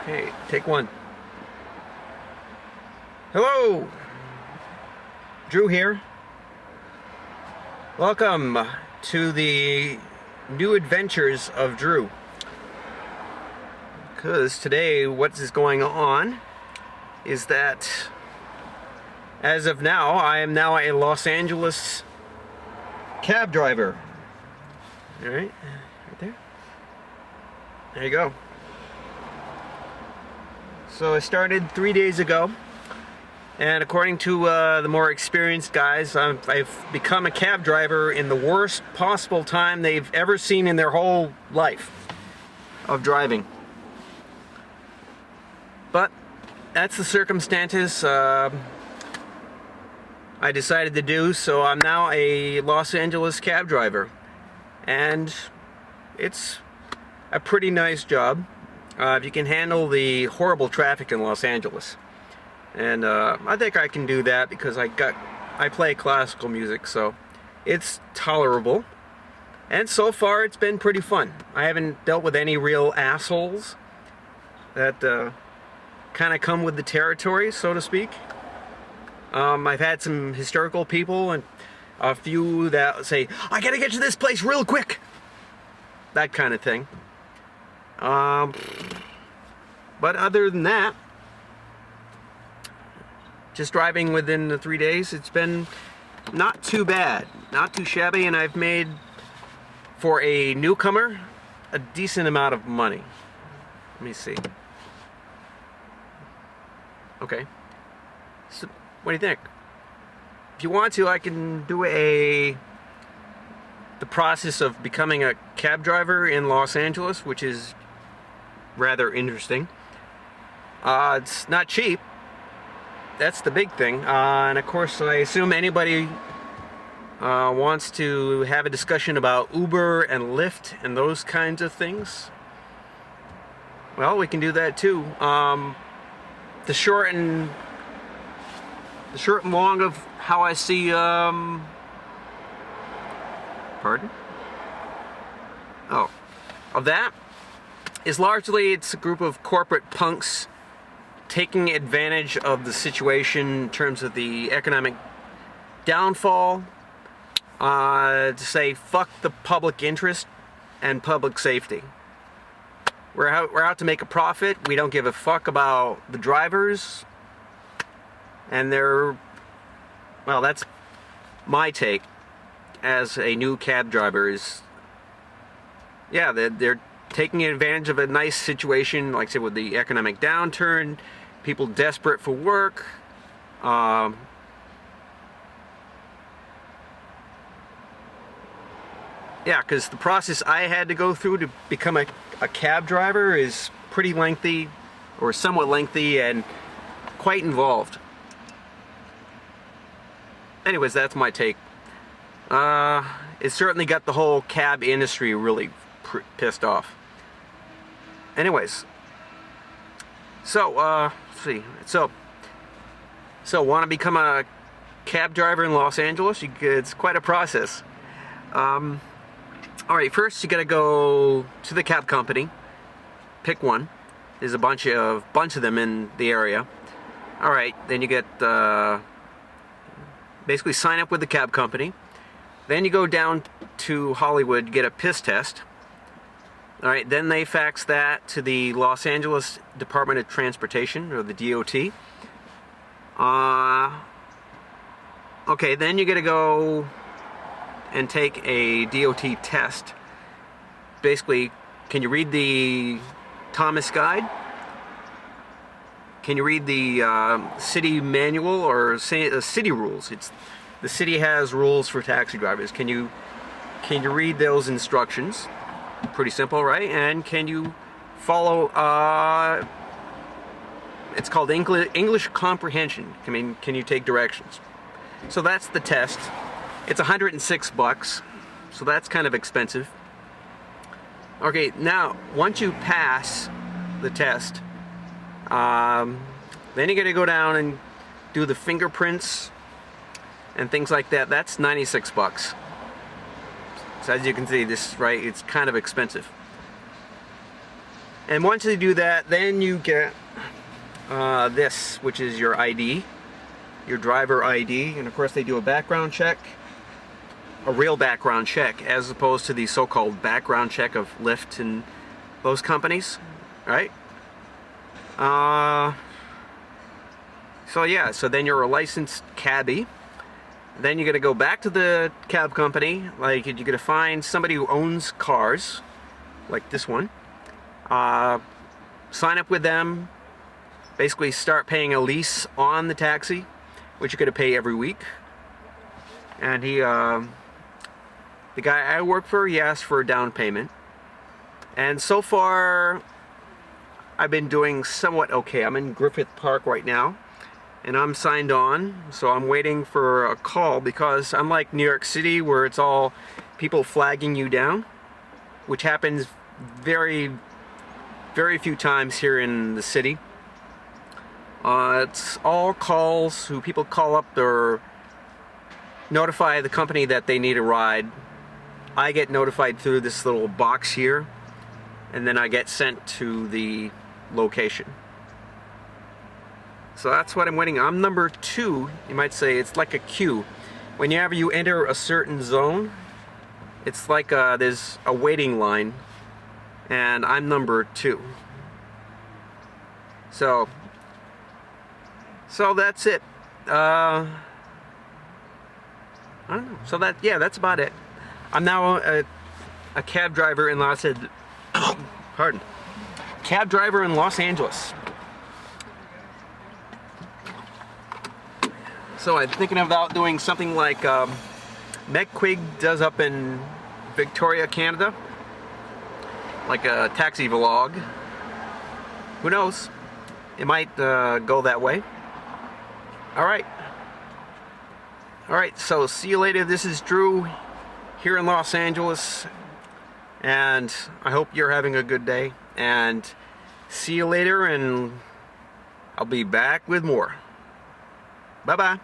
Okay, take one. Hello! Drew here. Welcome to the new adventures of Drew. Because today what is going on is that as of now, I am now a Los Angeles cab driver. Alright, right there. There you go. So I started 3 days ago, and according to the more experienced guys, I've become a cab driver in the worst possible time they've ever seen in their whole life of driving. But that's the circumstances I decided to do, so I'm now a Los Angeles cab driver, and it's a pretty nice job. If you can handle the horrible traffic in Los Angeles. And I think I can do that because I play classical music, so it's tolerable. And so far it's been pretty fun. I haven't dealt with any real assholes that kind of come with the territory, so to speak. I've had some hysterical people and a few that say, I gotta get to this place real quick. That kind of thing. But other than that, just driving within the 3 days, it's been not too bad, not too shabby, and I've made, for a newcomer, a decent amount of money. Let me see. Okay. So, what do you think? If you want to, I can do the process of becoming a cab driver in Los Angeles, which is rather interesting. It's not cheap. That's the big thing. And of course, I assume anybody wants to have a discussion about Uber and Lyft and those kinds of things. Well, we can do that too. The short and long of how I see. Pardon? Oh, of that. Is largely it's a group of corporate punks taking advantage of the situation in terms of the economic downfall to say fuck the public interest and public safety. We're out to make a profit. We don't give a fuck about the drivers, and that's my take as a new cab driver is, yeah, they're taking advantage of a nice situation, like I said, with the economic downturn, people desperate for work. Yeah, because the process I had to go through to become a cab driver is pretty lengthy, or somewhat lengthy, and quite involved. Anyways, that's my take. It certainly got the whole cab industry really pissed off. Anyways, so let's see. So want to become a cab driver in Los Angeles? It's quite a process. All right, first you got to go to the cab company, pick one. There's a bunch of them in the area. All right, then you get basically sign up with the cab company. Then you go down to Hollywood, get a piss test. All right, then they fax that to the Los Angeles Department of Transportation, or the DOT. Okay, then you got to go and take a DOT test. Basically, can you read the Thomas Guide? Can you read the city manual or city rules? The city has rules for taxi drivers. Can you read those instructions? Pretty simple, right? And can you follow, it's called English comprehension. I mean, can you take directions? So that's the test. It's $106, so that's kind of expensive. Okay, now, once you pass the test, then you gotta go down and do the fingerprints and things like that. That's $96. So as you can see, it's kind of expensive. And once you do that, then you get this, which is your ID, your driver ID, and of course they do a background check, a real background check, as opposed to the so-called background check of Lyft and those companies, right? So yeah, so then you're a licensed cabbie. Then you're gonna go back to the cab company, like you're gonna find somebody who owns cars, like this one. Sign up with them, basically start paying a lease on the taxi, which you're gonna pay every week. And the guy I work for, he asked for a down payment. And so far, I've been doing somewhat okay. I'm in Griffith Park right now, and I'm signed on, so I'm waiting for a call, because unlike New York City, where it's all people flagging you down, which happens very, very few times here in the city, it's all calls who people call up or notify the company that they need a ride. I get notified through this little box here, and then I get sent to the location. So that's what I'm waiting on. I'm number 2, you might say. It's like a queue. Whenever you enter a certain zone, it's like there's a waiting line, and I'm number 2. So that's it. I don't know. So that's about it. I'm now a cab driver in cab driver in Los Angeles. So I'm thinking about doing something like Meg Quigg does up in Victoria, Canada, like a taxi vlog. Who knows? It might go that way. All right, so see you later. This is Drew here in Los Angeles, and I hope you're having a good day, and see you later, and I'll be back with more. Bye-bye.